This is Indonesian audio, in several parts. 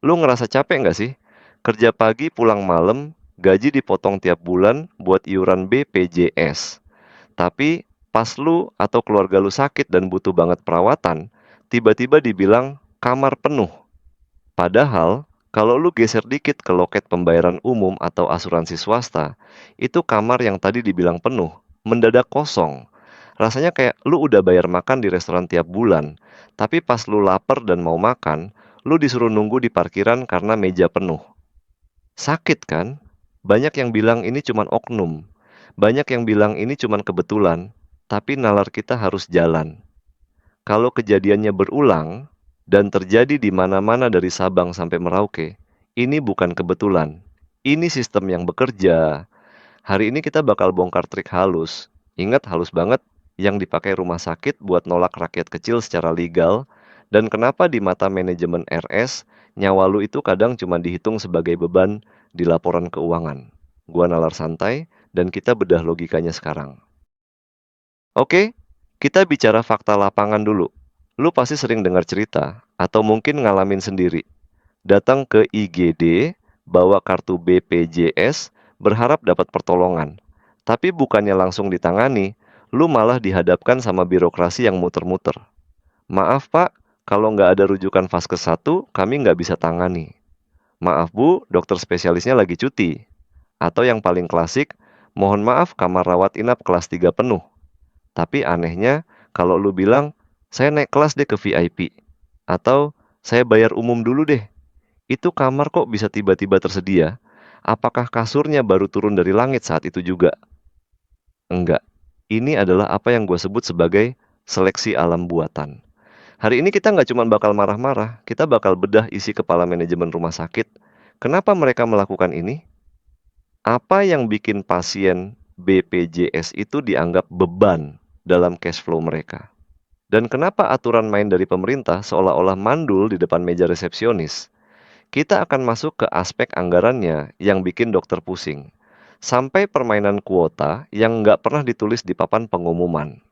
Lu ngerasa capek nggak sih? Kerja pagi pulang malam, gaji dipotong tiap bulan buat iuran BPJS. Tapi pas lu atau keluarga lu sakit dan butuh banget perawatan, tiba-tiba dibilang kamar penuh. Padahal, kalau lu geser dikit ke loket pembayaran umum atau asuransi swasta, itu kamar yang tadi dibilang penuh, mendadak kosong. Rasanya kayak lu udah bayar makan di restoran tiap bulan, tapi pas lu lapar dan mau makan, lu disuruh nunggu di parkiran karena meja penuh. Sakit kan? Banyak yang bilang ini cuman oknum. Banyak yang bilang ini cuman kebetulan, tapi nalar kita harus jalan. Kalau kejadiannya berulang dan terjadi di mana-mana dari Sabang sampai Merauke, ini bukan kebetulan. Ini sistem yang bekerja. Hari ini kita bakal bongkar trik halus. Ingat halus banget yang dipakai rumah sakit buat nolak rakyat kecil secara legal, dan kenapa di mata manajemen RS, nyawa lu itu kadang cuma dihitung sebagai beban di laporan keuangan. Gua nalar santai, dan kita bedah logikanya sekarang. Oke, kita bicara fakta lapangan dulu. Lu pasti sering dengar cerita, atau mungkin ngalamin sendiri. Datang ke IGD, bawa kartu BPJS, berharap dapat pertolongan. Tapi bukannya langsung ditangani, lu malah dihadapkan sama birokrasi yang muter-muter. Maaf pak, kalau nggak ada rujukan Vaskes 1, kami nggak bisa tangani. Maaf bu, dokter spesialisnya lagi cuti. Atau yang paling klasik, mohon maaf kamar rawat inap kelas 3 penuh. Tapi anehnya, kalau lu bilang, saya naik kelas deh ke VIP. Atau, saya bayar umum dulu deh. Itu kamar kok bisa tiba-tiba tersedia? Apakah kasurnya baru turun dari langit saat itu juga? Enggak. Ini adalah apa yang gue sebut sebagai seleksi alam buatan. Hari ini kita nggak cuma bakal marah-marah, kita bakal bedah isi kepala manajemen rumah sakit. Kenapa mereka melakukan ini? Apa yang bikin pasien BPJS itu dianggap beban dalam cash flow mereka? Dan kenapa aturan main dari pemerintah seolah-olah mandul di depan meja resepsionis? Kita akan masuk ke aspek anggarannya yang bikin dokter pusing. Sampai permainan kuota yang nggak pernah ditulis di papan pengumuman.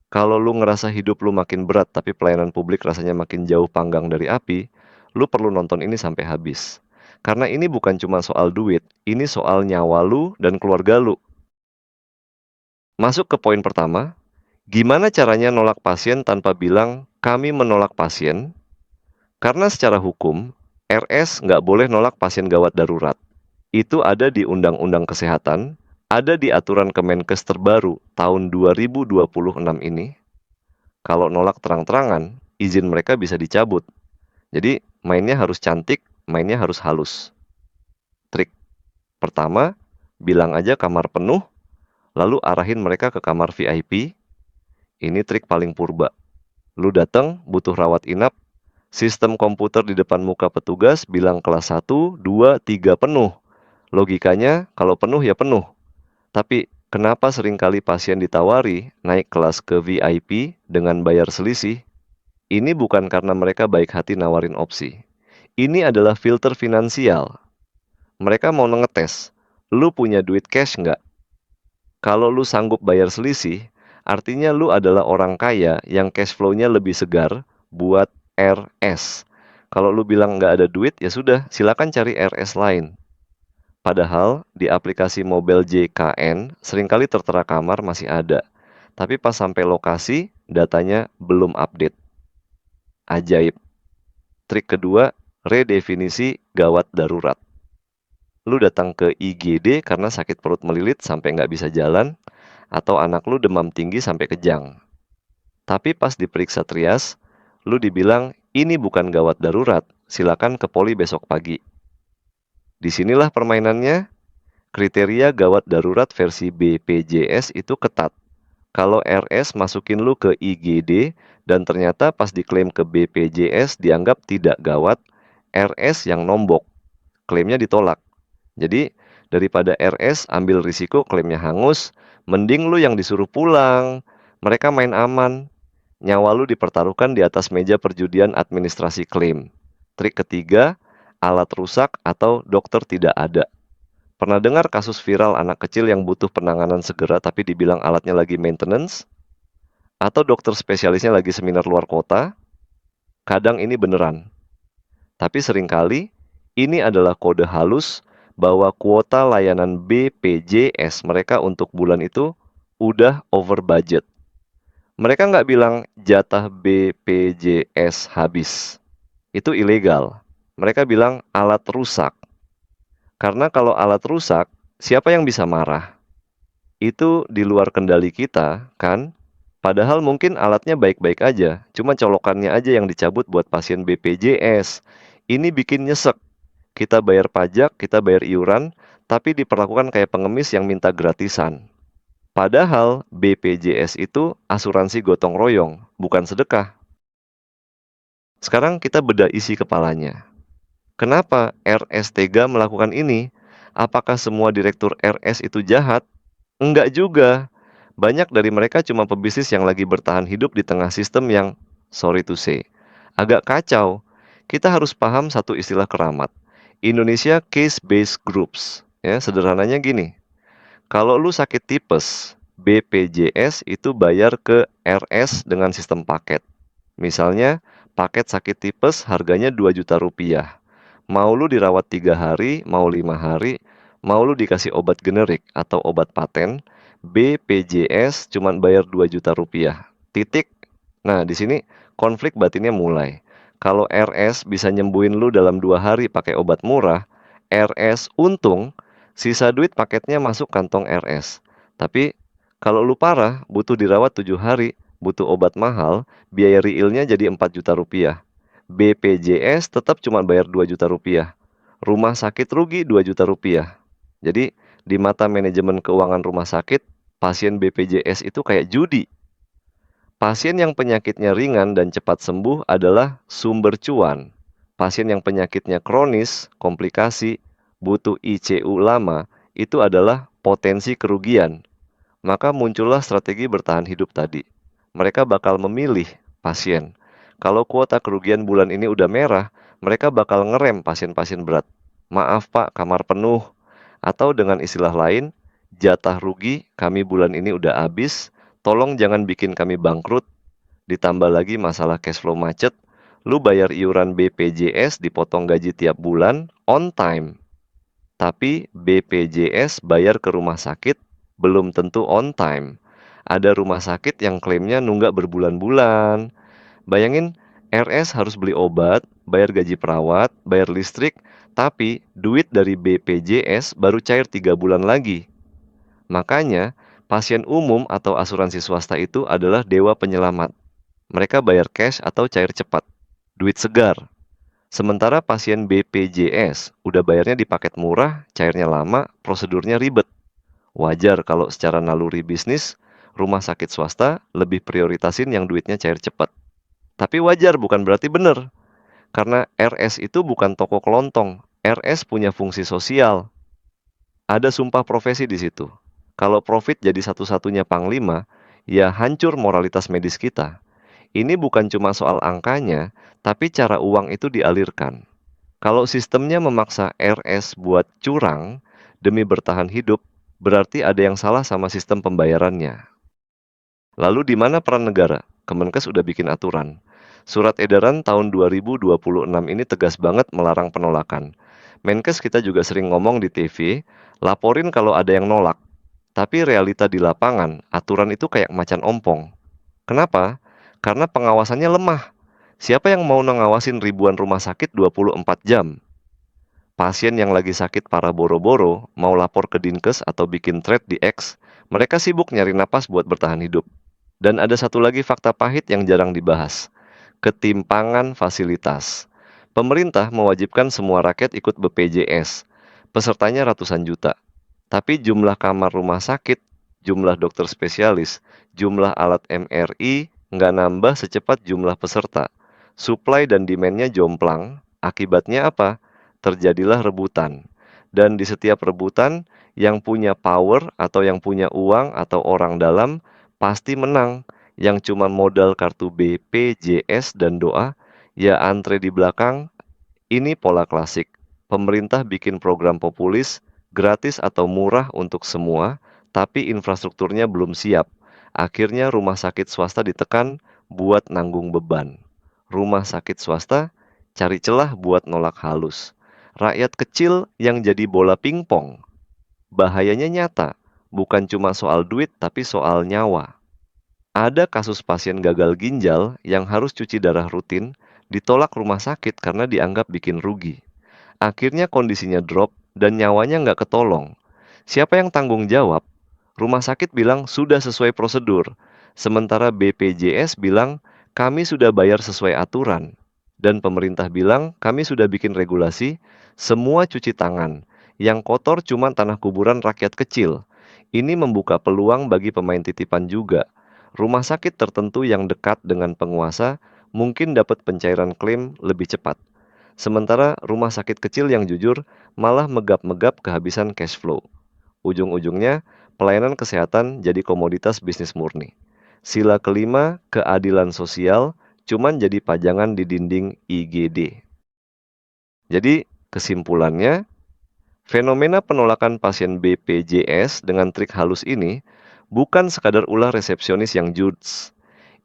Kalau lu ngerasa hidup lu makin berat tapi pelayanan publik rasanya makin jauh panggang dari api, lu perlu nonton ini sampai habis. Karena ini bukan cuma soal duit, ini soal nyawa lu dan keluarga lu. Masuk ke poin pertama, gimana caranya nolak pasien tanpa bilang, kami menolak pasien? Karena secara hukum, RS nggak boleh nolak pasien gawat darurat. Itu ada di Undang-Undang Kesehatan, ada di aturan Kemenkes terbaru tahun 2026 ini. Kalau nolak terang-terangan, izin mereka bisa dicabut. Jadi, mainnya harus cantik, mainnya harus halus. Trik pertama, bilang aja kamar penuh, lalu arahin mereka ke kamar VIP. Ini trik paling purba. Lu datang, butuh rawat inap, sistem komputer di depan muka petugas bilang kelas 1, 2, 3 penuh. Logikanya, kalau penuh ya penuh. Tapi, kenapa seringkali pasien ditawari naik kelas ke VIP dengan bayar selisih? Ini bukan karena mereka baik hati nawarin opsi. Ini adalah filter finansial. Mereka mau ngetes, lu punya duit cash nggak? Kalau lu sanggup bayar selisih, artinya lu adalah orang kaya yang cash flow-nya lebih segar buat RS. Kalau lu bilang nggak ada duit, ya sudah, silakan cari RS lain. Padahal di aplikasi Mobile JKN seringkali tertera kamar masih ada. Tapi pas sampai lokasi, datanya belum update. Ajaib. Trik kedua, redefinisi gawat darurat. Lu datang ke IGD karena sakit perut melilit sampai nggak bisa jalan, atau anak lu demam tinggi sampai kejang. Tapi pas diperiksa trias, lu dibilang ini bukan gawat darurat, silakan ke poli besok pagi. Disinilah permainannya, kriteria gawat darurat versi BPJS itu ketat. Kalau RS masukin lu ke IGD dan ternyata pas diklaim ke BPJS dianggap tidak gawat, RS yang nombok, klaimnya ditolak. Jadi, daripada RS ambil risiko klaimnya hangus, mending lu yang disuruh pulang. Mereka main aman. Nyawa lu dipertaruhkan di atas meja perjudian administrasi klaim. Trik ketiga, alat rusak atau dokter tidak ada. Pernah dengar kasus viral anak kecil yang butuh penanganan segera tapi dibilang alatnya lagi maintenance? Atau dokter spesialisnya lagi seminar luar kota? Kadang ini beneran. Tapi seringkali ini adalah kode halus bahwa kuota layanan BPJS mereka untuk bulan itu udah over budget. Mereka nggak bilang jatah BPJS habis. Itu ilegal. Mereka bilang alat rusak. Karena kalau alat rusak, siapa yang bisa marah? Itu di luar kendali kita, kan? Padahal mungkin alatnya baik-baik aja, cuma colokannya aja yang dicabut buat pasien BPJS. Ini bikin nyesek. Kita bayar pajak, kita bayar iuran, tapi diperlakukan kayak pengemis yang minta gratisan. Padahal BPJS itu asuransi gotong royong, bukan sedekah. Sekarang kita bedah isi kepalanya. Kenapa RS tega melakukan ini? Apakah semua direktur RS itu jahat? Enggak juga. Banyak dari mereka cuma pebisnis yang lagi bertahan hidup di tengah sistem yang, sorry to say, agak kacau. Kita harus paham satu istilah keramat. Indonesia case-based groups. Ya, sederhananya gini. Kalau lu sakit tipes, BPJS itu bayar ke RS dengan sistem paket. Misalnya, paket sakit tipes harganya 2 juta rupiah. Mau lu dirawat 3 hari, mau 5 hari, mau lu dikasih obat generik atau obat paten, BPJS cuma bayar 2 juta rupiah. Titik. Nah, di sini konflik batinnya mulai. Kalau RS bisa nyembuhin lu dalam 2 hari pakai obat murah, RS untung, sisa duit paketnya masuk kantong RS. Tapi kalau lu parah, butuh dirawat 7 hari, butuh obat mahal, biaya realnya jadi 4 juta rupiah. BPJS tetap cuma bayar 2 juta rupiah. Rumah sakit rugi 2 juta rupiah. Jadi, di mata manajemen keuangan rumah sakit, pasien BPJS itu kayak judi. Pasien yang penyakitnya ringan dan cepat sembuh adalah sumber cuan. Pasien yang penyakitnya kronis, komplikasi, butuh ICU lama, itu adalah potensi kerugian. Maka muncullah strategi bertahan hidup tadi. Mereka bakal memilih pasien. Kalau kuota kerugian bulan ini udah merah, mereka bakal ngerem pasien-pasien berat. Maaf Pak, kamar penuh. Atau dengan istilah lain, jatah rugi kami bulan ini udah habis, tolong jangan bikin kami bangkrut. Ditambah lagi masalah cash flow macet, lu bayar iuran BPJS dipotong gaji tiap bulan on time. Tapi BPJS bayar ke rumah sakit belum tentu on time. Ada rumah sakit yang klaimnya nunggak berbulan-bulan. Bayangin, RS harus beli obat, bayar gaji perawat, bayar listrik, tapi duit dari BPJS baru cair 3 bulan lagi. Makanya, pasien umum atau asuransi swasta itu adalah dewa penyelamat. Mereka bayar cash atau cair cepat, duit segar. Sementara pasien BPJS udah bayarnya di paket murah, cairnya lama, prosedurnya ribet. Wajar kalau secara naluri bisnis, rumah sakit swasta lebih prioritasin yang duitnya cair cepat. Tapi wajar bukan berarti benar. Karena RS itu bukan toko kelontong. RS punya fungsi sosial. Ada sumpah profesi di situ. Kalau profit jadi satu-satunya panglima, ya hancur moralitas medis kita. Ini bukan cuma soal angkanya, tapi cara uang itu dialirkan. Kalau sistemnya memaksa RS buat curang demi bertahan hidup, berarti ada yang salah sama sistem pembayarannya. Lalu di mana peran negara? Kemenkes udah bikin aturan. Surat edaran tahun 2026 ini tegas banget melarang penolakan. Menkes kita juga sering ngomong di TV, laporin kalau ada yang nolak. Tapi realita di lapangan, aturan itu kayak macan ompong. Kenapa? Karena pengawasannya lemah. Siapa yang mau ngawasin ribuan rumah sakit 24 jam? Pasien yang lagi sakit parah boro-boro, mau lapor ke Dinkes atau bikin thread di X, mereka sibuk nyari napas buat bertahan hidup. Dan ada satu lagi fakta pahit yang jarang dibahas. Ketimpangan fasilitas. Pemerintah mewajibkan semua rakyat ikut BPJS. Pesertanya ratusan juta. Tapi jumlah kamar rumah sakit, jumlah dokter spesialis, jumlah alat MRI nggak nambah secepat jumlah peserta. Supply dan demand-nya jomplang. Akibatnya apa? Terjadilah rebutan. Dan di setiap rebutan, yang punya power atau yang punya uang atau orang dalam pasti menang. Yang cuma modal kartu BPJS dan doa, ya antre di belakang. Ini pola klasik. Pemerintah bikin program populis, gratis atau murah untuk semua, tapi infrastrukturnya belum siap. Akhirnya rumah sakit swasta ditekan buat nanggung beban. Rumah sakit swasta cari celah buat nolak halus. Rakyat kecil yang jadi bola pingpong. Bahayanya nyata, bukan cuma soal duit tapi soal nyawa. Ada kasus pasien gagal ginjal yang harus cuci darah rutin, ditolak rumah sakit karena dianggap bikin rugi. Akhirnya kondisinya drop dan nyawanya nggak ketolong. Siapa yang tanggung jawab? Rumah sakit bilang sudah sesuai prosedur, sementara BPJS bilang kami sudah bayar sesuai aturan. Dan pemerintah bilang kami sudah bikin regulasi, semua cuci tangan. Yang kotor cuma tanah kuburan rakyat kecil. Ini membuka peluang bagi pemain titipan juga. Rumah sakit tertentu yang dekat dengan penguasa mungkin dapat pencairan klaim lebih cepat. Sementara rumah sakit kecil yang jujur malah megap-megap kehabisan cash flow. Ujung-ujungnya, pelayanan kesehatan jadi komoditas bisnis murni. Sila kelima, keadilan sosial, cuman jadi pajangan di dinding IGD. Jadi, kesimpulannya, fenomena penolakan pasien BPJS dengan trik halus ini bukan sekadar ulah resepsionis yang judes.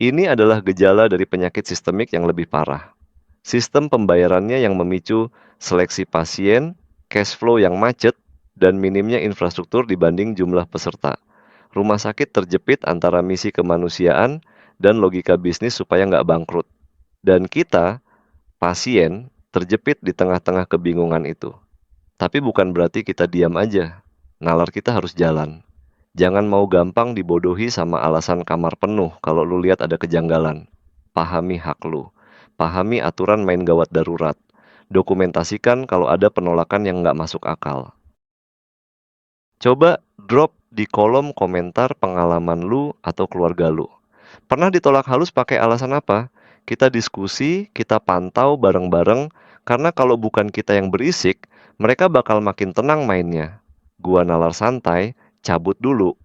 Ini adalah gejala dari penyakit sistemik yang lebih parah. Sistem pembayarannya yang memicu seleksi pasien, cash flow yang macet, dan minimnya infrastruktur dibanding jumlah peserta. Rumah sakit terjepit antara misi kemanusiaan dan logika bisnis supaya nggak bangkrut. Dan kita, pasien, terjepit di tengah-tengah kebingungan itu. Tapi bukan berarti kita diam aja. Nalar kita harus jalan. Jangan mau gampang dibodohi sama alasan kamar penuh kalau lu lihat ada kejanggalan. Pahami hak lu. Pahami aturan main gawat darurat. Dokumentasikan kalau ada penolakan yang nggak masuk akal. Coba drop di kolom komentar pengalaman lu atau keluarga lu. Pernah ditolak halus pakai alasan apa? Kita diskusi, kita pantau bareng-bareng, karena kalau bukan kita yang berisik, mereka bakal makin tenang mainnya. Gua nalar santai, cabut dulu.